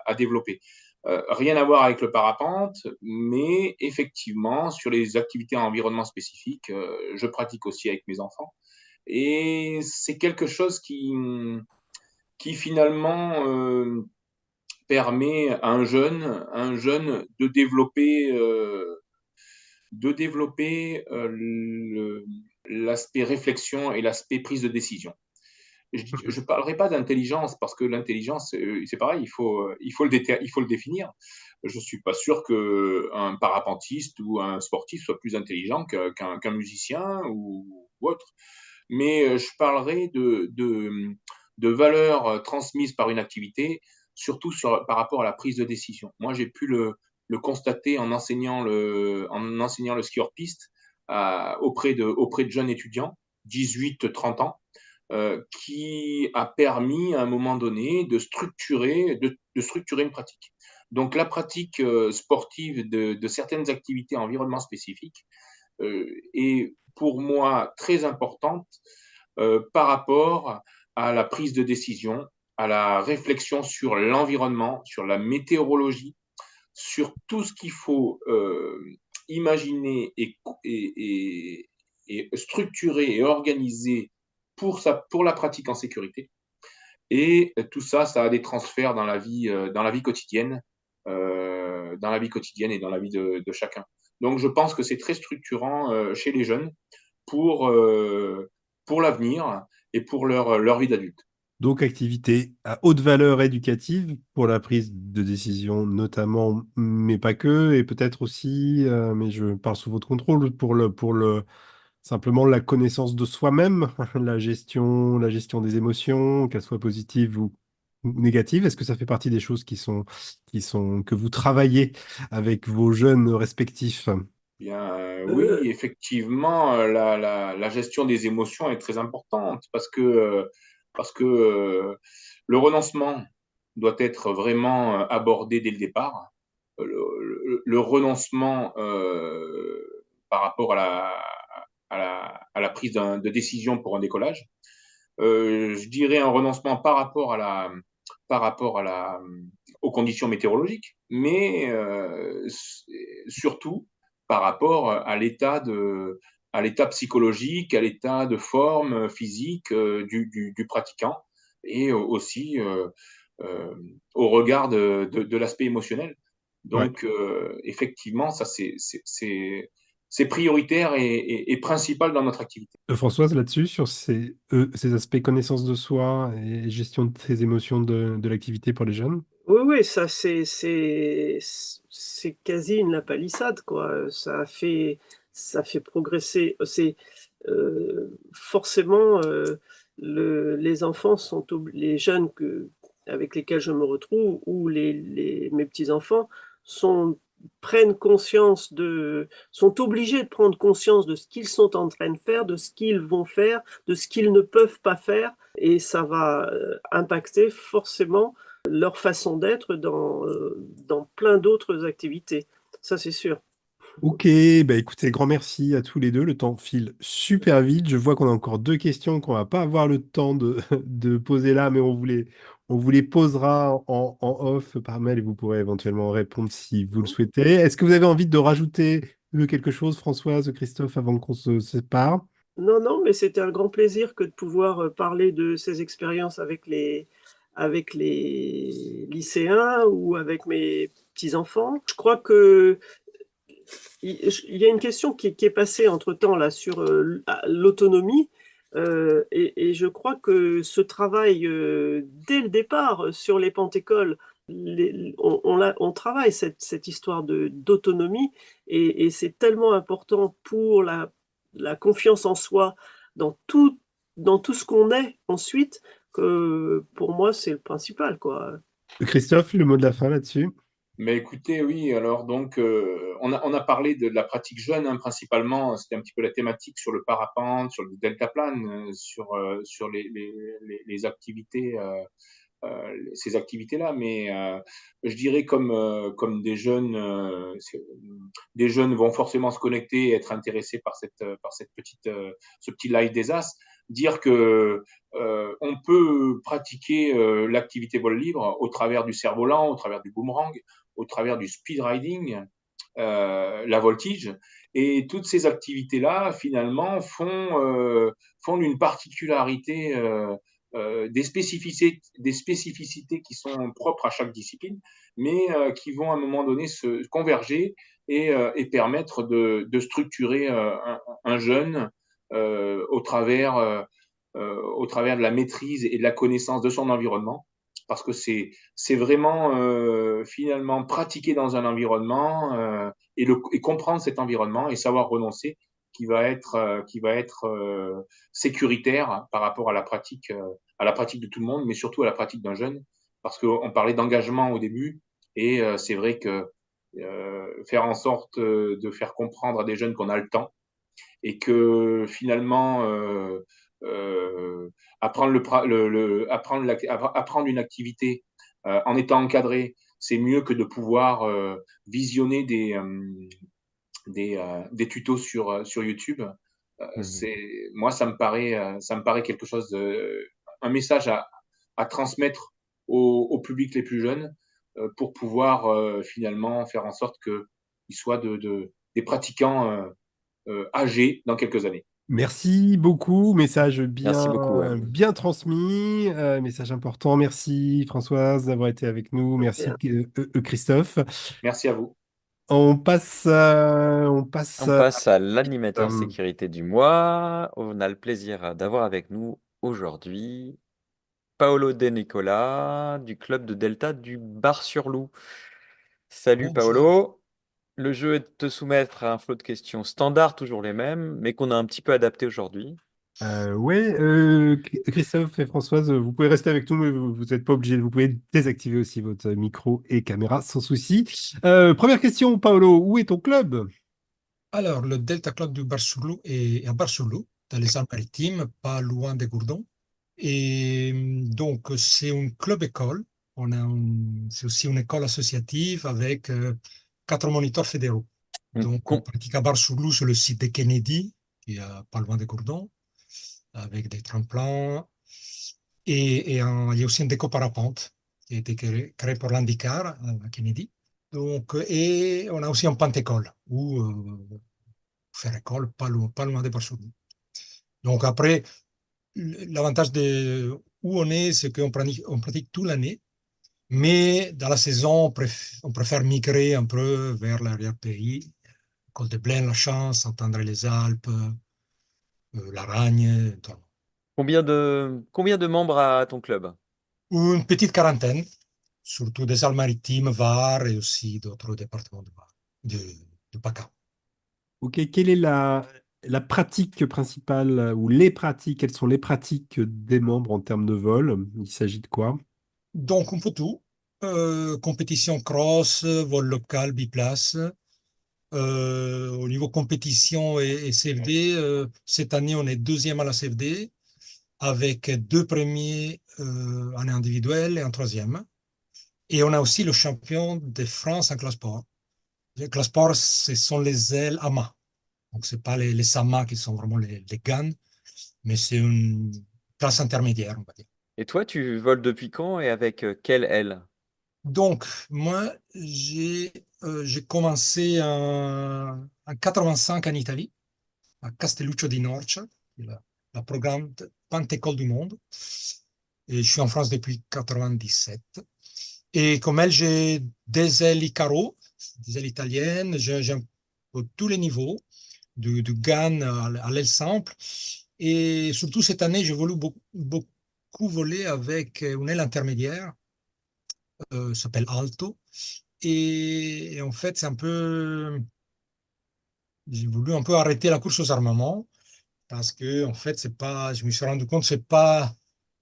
à développer. Rien à voir avec le parapente, mais effectivement, sur les activités en environnement spécifique, je pratique aussi avec mes enfants. Et c'est quelque chose qui finalement permet à un jeune de développer l'aspect réflexion et l'aspect prise de décision. Je ne parlerai pas d'intelligence parce que l'intelligence, c'est pareil, il faut le définir. Je ne suis pas sûr qu'un parapentiste ou un sportif soit plus intelligent qu'un musicien ou autre. Mais je parlerai de valeurs transmises par une activité, surtout par rapport à la prise de décision. Moi, j'ai pu le constater en enseignant le ski hors piste auprès de jeunes étudiants, 18-30 ans, qui a permis à un moment donné de structurer une pratique. Donc la pratique sportive de certaines activités en environnement spécifique est pour moi très importante par rapport à la prise de décision, à la réflexion sur l'environnement, sur la météorologie, sur tout ce qu'il faut imaginer et structurer et organiser pour la pratique en sécurité. Et tout ça, ça a des transferts dans la vie quotidienne, dans la vie quotidienne et dans la vie de chacun. Donc, je pense que c'est très structurant chez les jeunes pour, euh, pour l'avenir et pour leur vie d'adulte. Donc, activité à haute valeur éducative pour la prise de décision notamment, mais pas que, et peut-être aussi, mais je parle sous votre contrôle, simplement la connaissance de soi-même, la gestion des émotions, qu'elles soient positives ou négatives. Est-ce que ça fait partie des choses que vous travaillez avec vos jeunes respectifs? Bien, oui, Euh, effectivement, la gestion des émotions est très importante parce que le renoncement doit être vraiment abordé dès le départ. Le renoncement par rapport à la prise de décision pour un décollage. Je dirais un renoncement par rapport aux conditions météorologiques, mais surtout par rapport à l'état psychologique, à l'état de forme physique du pratiquant et aussi euh, au regard de l'aspect émotionnel. Ouais. Donc, effectivement, ça, c'est prioritaire et principal dans notre activité. Françoise, là-dessus, sur ces aspects connaissance de soi et gestion de ses émotions de l'activité pour les jeunes? oui, oui, ça c'est quasi une lapalissade, quoi. Ça fait progresser. C'est forcément les enfants les jeunes avec lesquels je me retrouve ou mes petits-enfants sont prennent conscience sont obligés de prendre conscience de ce qu'ils sont en train de faire, de ce qu'ils vont faire, de ce qu'ils ne peuvent pas faire, et ça va impacter forcément leur façon d'être dans plein d'autres activités. Ça, c'est sûr. Ok, bah écoutez, grand merci à tous les deux. Le temps file super vite. Je vois qu'on a encore deux questions qu'on va pas avoir le temps de poser là, mais on vous les posera en off par mail et vous pourrez éventuellement répondre si vous le souhaitez. Est-ce que vous avez envie de rajouter quelque chose, Françoise, Christophe, avant qu'on se sépare? Non, non, mais c'était un grand plaisir que de pouvoir parler de ces expériences avec les lycéens ou avec mes petits-enfants. Je crois que il y a une question qui est passée entre-temps là sur l'autonomie. Et je crois que ce travail, dès le départ, sur les Pentécoles, on travaille cette histoire d'autonomie, et c'est tellement important pour la confiance en soi dans tout ce qu'on est ensuite, que pour moi, c'est le principal, quoi. Christophe, le mot de la fin là-dessus? Mais écoutez, oui, alors donc, on a parlé de la pratique jeune, hein, principalement, c'était un petit peu la thématique sur le parapente, sur le deltaplane, sur les activités, ces activités-là, mais je dirais comme des jeunes vont forcément se connecter et être intéressés par cette ce petit live des As, dire que on peut pratiquer l'activité vol libre au travers du cerf-volant, au travers du boomerang, au travers du speed riding, la voltige. Et toutes ces activités-là, finalement, font une particularité, des spécificités qui sont propres à chaque discipline, mais qui vont à un moment donné se converger et permettre de structurer un jeune au travers de la maîtrise et de la connaissance de son environnement, parce que c'est vraiment finalement pratiquer dans un environnement et comprendre cet environnement et savoir renoncer qui va être sécuritaire par rapport à la pratique de tout le monde, mais surtout à la pratique d'un jeune, parce qu'on parlait d'engagement au début, et c'est vrai que faire en sorte de faire comprendre à des jeunes qu'on a le temps et que finalement apprendre une activité en étant encadré, c'est mieux que de pouvoir visionner des tutos sur YouTube. Mhm. Moi, ça me paraît quelque chose un message à transmettre au public les plus jeunes pour pouvoir finalement faire en sorte qu'ils soient des pratiquants âgés dans quelques années. Merci beaucoup, message Merci bien, beaucoup. Ouais. bien transmis, message important. Merci Françoise d'avoir été avec nous. Merci Christophe. Merci à vous. On passe On passe à l'animateur euh, sécurité du mois. On a le plaisir d'avoir avec nous aujourd'hui Paolo De Nicola du club de Delta du Bar-sur-Loup. Salut Bonjour. Paolo. Le jeu est de te soumettre à un flot de questions standards, toujours les mêmes, mais qu'on a un petit peu adapté aujourd'hui. ouais, Christophe et Françoise, vous pouvez rester avec nous, mais vous n'êtes pas obligés. Vous pouvez désactiver aussi votre micro et caméra sans souci. Première question, Paolo, où est ton club? Alors, le Delta Club du Bar-sur-Loup est à Bar-sur-Loup, dans les Alpes-Maritimes, pas loin de Gourdon. Et donc, c'est un club-école. C'est aussi une école associative avec 4 moniteurs fédéraux. Hum, Donc, on com- pratique à Bar-sur-Loup sur le site de Kennedy, qui est pas loin de Gourdon, avec des tremplins. Il y a aussi un déco parapente qui a été créé pour l'IndyCar à Kennedy. Donc, et on a aussi un Pentecol où faire école pas loin de Varsovie. Donc après, l'avantage de où on est, c'est on pratique toute l'année, mais dans la saison, on préfère migrer un peu vers l'arrière-pays, Col de Blaine, la Chance, entendre les Alpes, l'Aragne, combien de membres a ton club? une petite quarantaine, surtout des Alpes-Maritimes, Var et aussi d'autres départements de Var, de PACA. Ok, quelle est la pratique principale ou les pratiques, quelles sont les pratiques des membres en termes de vol? Il s'agit de quoi? Donc, un peu tout. Compétition cross, vol local, biplace. Au niveau compétition et CFD, cette année, on est deuxième à la CFD avec 2 premiers en individuel et un troisième. Et on a aussi le champion de France en classe sport. Les classes sport, ce sont les ailes AMA. Donc, ce n'est pas les SAMA qui sont vraiment les GAN, mais c'est une classe intermédiaire, on va dire. Et toi, tu voles depuis quand et avec quelle aile? Donc, moi, j'ai commencé en 85 en Italie, à Castelluccio di Norcia, qui est la programme de Pentecôle du monde. Et je suis en France depuis 97. Et comme elle, j'ai des ailes Icaro, des ailes italiennes. J'ai tous les niveaux, du GAN à l'aile simple. Et surtout cette année, j'ai voulu beaucoup voler avec une aile intermédiaire, s'appelle Alto. Et en fait, j'ai voulu un peu arrêter la course aux armements parce que, en fait, c'est pas, je me suis rendu compte que c'est pas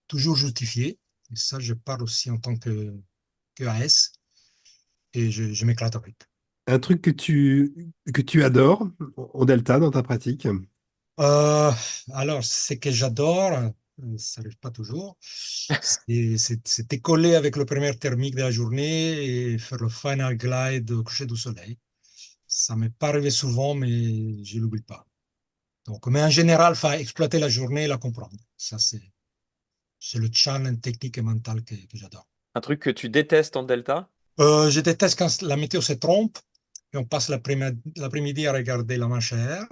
toujours justifié. Et ça, je parle aussi en tant que AS et je m'éclate avec. Un truc que tu adores en delta dans ta pratique? Euh, alors, ce que j'adore, ça n'arrive pas toujours, c'est décoller avec le premier thermique de la journée et faire le final glide au coucher du soleil. Ça m'est pas arrivé souvent, mais je l'oublie pas. Donc, mais en général, faut exploiter la journée et la comprendre. Ça, c'est le challenge technique et mental que j'adore. Un truc que tu détestes en delta? Je déteste quand la météo se trompe et on passe l'après-midi à regarder la manche à air.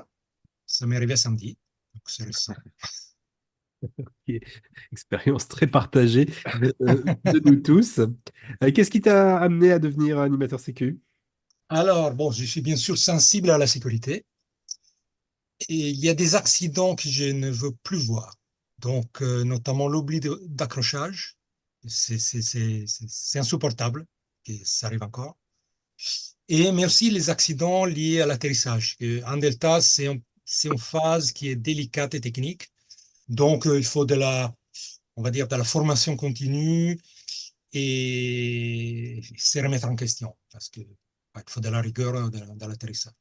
Ça m'est arrivé samedi, donc c'est récent. Qui est expérience très partagée de nous tous. Qu'est-ce qui t'a amené à devenir animateur sécu? Alors, bon, je suis bien sûr sensible à la sécurité et il y a des accidents que je ne veux plus voir. Donc, notamment l'oubli d'accrochage. C'est insupportable et ça arrive encore. Mais aussi les accidents liés à l'atterrissage. En Delta, c'est une phase qui est délicate et technique. Donc, il faut on va dire, de la formation continue et se remettre en question parce que il faut de la rigueur dans l'atterrissage.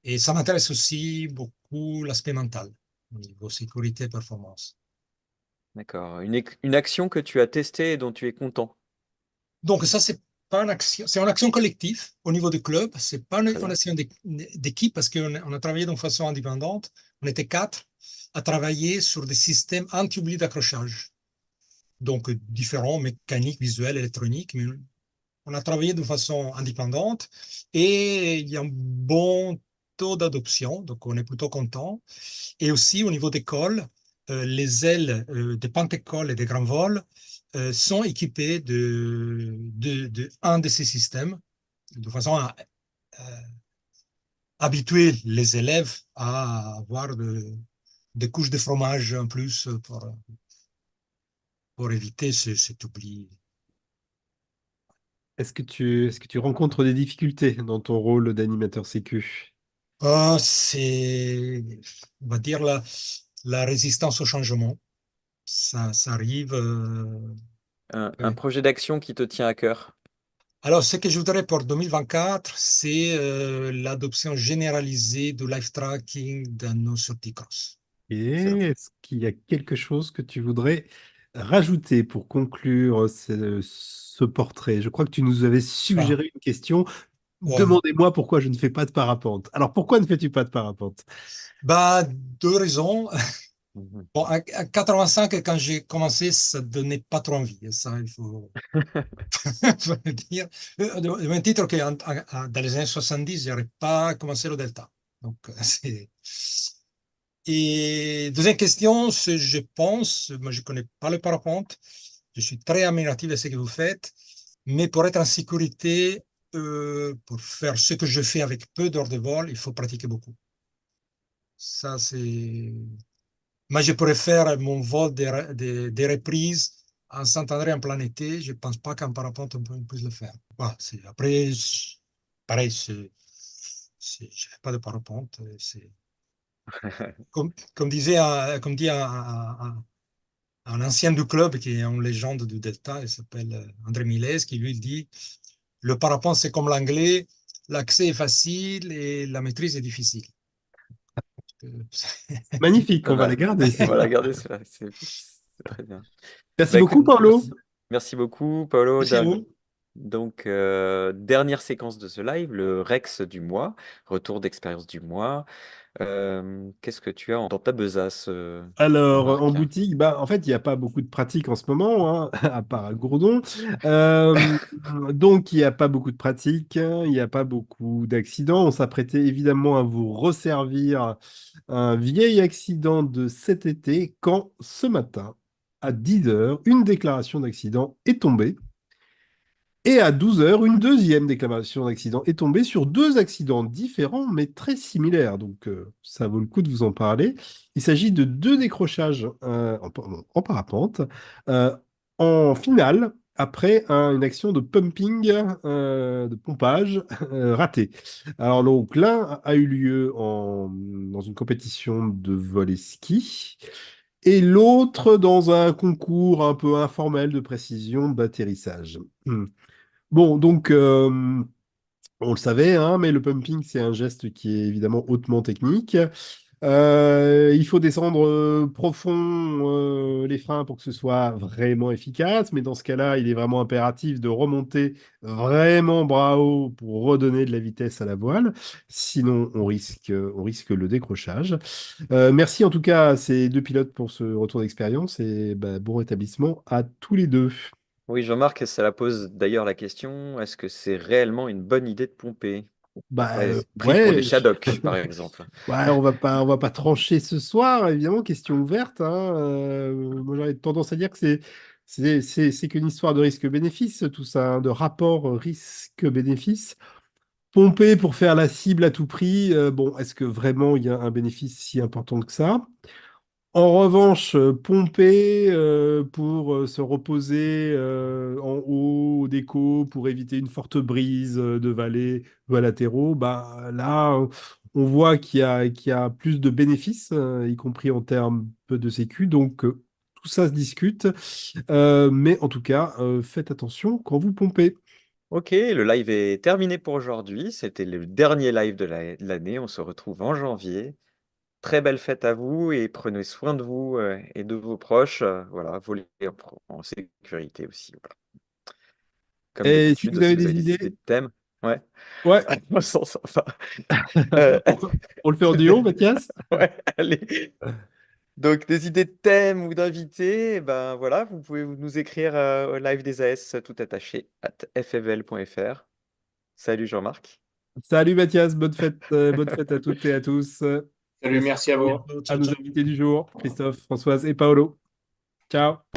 Et ça m'intéresse aussi beaucoup l'aspect mental au niveau sécurité et performance. D'accord. Une action que tu as testée et dont tu es content. Donc ça, c'est pas une action, c'est une action collective au niveau du club. C'est pas Très une bien. action d'équipe parce qu'on a travaillé de façon indépendante. On était quatre à travailler sur des systèmes anti-oubli d'accrochage. Donc différents, mécaniques, visuels, électroniques, mais on a travaillé de façon indépendante et il y a un bon taux d'adoption, donc on est plutôt content. Et aussi au niveau des cols, les ailes des Pentecol et des grands vols sont équipées de un de ces systèmes, de façon à habituer les élèves à avoir des couches de fromage en plus pour éviter cet oubli. Est-ce que tu rencontres des difficultés dans ton rôle d'animateur sécu? C'est, on va dire, la résistance au changement. Ça arrive. Un Ouais. projet d'action qui te tient à cœur. Alors, ce que je voudrais pour 2024, c'est l'adoption généralisée du live tracking dans nos sorties cross. Excellent. Et est-ce qu'il y a quelque chose que tu voudrais rajouter pour conclure ce portrait? Je crois que tu nous avais Ah, suggéré une question. ouais. Demandez-moi pourquoi je ne fais pas de parapente. Alors, pourquoi ne fais-tu pas de parapente? Bah, deux raisons. Mhm. Bon, à 85, quand j'ai commencé, ça donnait pas trop envie. Ça, il faut, faut le dire. Au même titre que dans les années 70, j'aurais pas commencé le Delta. Donc, c'est. Et deuxième question, je pense, moi je ne connais pas le parapente, je suis très admiratif de ce que vous faites, mais pour être en sécurité, pour faire ce que je fais avec peu d'heures de vol, il faut pratiquer beaucoup. Ça, c'est. Moi, je pourrais faire mon vol des reprises en Saint-André en plein été. Je ne pense pas qu'en parapente, on puisse le faire. Voilà, après, pareil, je ne fais pas de parapente. Comme disait, comme dit un ancien du club qui est une légende du Delta, il s'appelle André Millet, qui lui dit, le parapente, c'est comme l'anglais, l'accès est facile et la maîtrise est difficile. Magnifique, Pas on va la mal. garder, On va la celle-là. garder, c'est très bien. Merci Bah beaucoup, écoute, Paolo. merci beaucoup, Paolo. Merci à vous. Donc, dernière séquence de ce live, le Rex du mois, retour d'expérience du mois. Qu'est-ce que tu as dans ta besace, Alors, en Marc? boutique, bah, en fait, il n'y a pas beaucoup de pratique en ce moment, hein, à part à Gourdon. Euh, donc, il n'y a pas beaucoup de pratique, hein, il n'y a pas beaucoup d'accidents. On s'apprêtait évidemment à vous resservir un vieil accident de cet été quand, ce matin, à 10 heures, une déclaration d'accident est tombée. Et à 12 heures, une deuxième déclaration d'accident est tombée sur deux accidents différents mais très similaires. Donc ça vaut le coup de vous en parler. Il s'agit de deux décrochages en parapente euh, en finale après une action de pumping, de pompage ratée. Alors donc l'un a eu lieu dans une compétition de vol ski et l'autre dans un concours un peu informel de précision d'atterrissage. Bon, donc, on le savait, hein, mais le pumping, c'est un geste qui est évidemment hautement technique. Il faut descendre profond les freins pour que ce soit vraiment efficace, mais dans ce cas-là, il est vraiment impératif de remonter vraiment bras haut pour redonner de la vitesse à la voile, sinon on risque le décrochage. Merci en tout cas à ces deux pilotes pour ce retour d'expérience et bah, bon rétablissement à tous les deux. Oui, Jean-Marc, ça la pose d'ailleurs la question, est-ce que c'est réellement une bonne idée de pomper? Bah Pris pour des ouais. shadocks, par exemple. Ouais, on va pas trancher ce soir, évidemment, question ouverte, hein. Moi, j'aurais tendance à dire que c'est qu'une histoire de risque-bénéfice, tout ça, hein, de rapport risque-bénéfice. Pomper pour faire la cible à tout prix, bon, est-ce que vraiment il y a un bénéfice si important que ça? En revanche, pomper pour se reposer en haut des côtes pour éviter une forte brise de vallée ou à latéraux, bah, là, on voit qu'il y a plus de bénéfices, y compris en termes peu de sécu. Donc, tout ça se discute. Mais en tout cas, faites attention quand vous pompez. Ok, le live est terminé pour aujourd'hui. C'était le dernier live de de l'année. On se retrouve en janvier. Très belle fête à vous et prenez soin de vous et de vos proches. Voilà, volez en sécurité aussi. Voilà. Comme Et si d'habitude, vous avez si vous des avez des idées idées, de thèmes, ouais, ouais, on s'en sort pas. Euh, on le fait en duo, Mathias? ouais, allez. Donc, des idées de thèmes ou d'invités, eh ben voilà, vous pouvez nous écrire au live des AS tout attaché @fvl.fr. Salut Jean-Marc. Salut Mathias, bonne fête à toutes et à tous. Salut, Merci merci à vous. à nos invités du jour, Christophe, Françoise et Paolo. Ciao.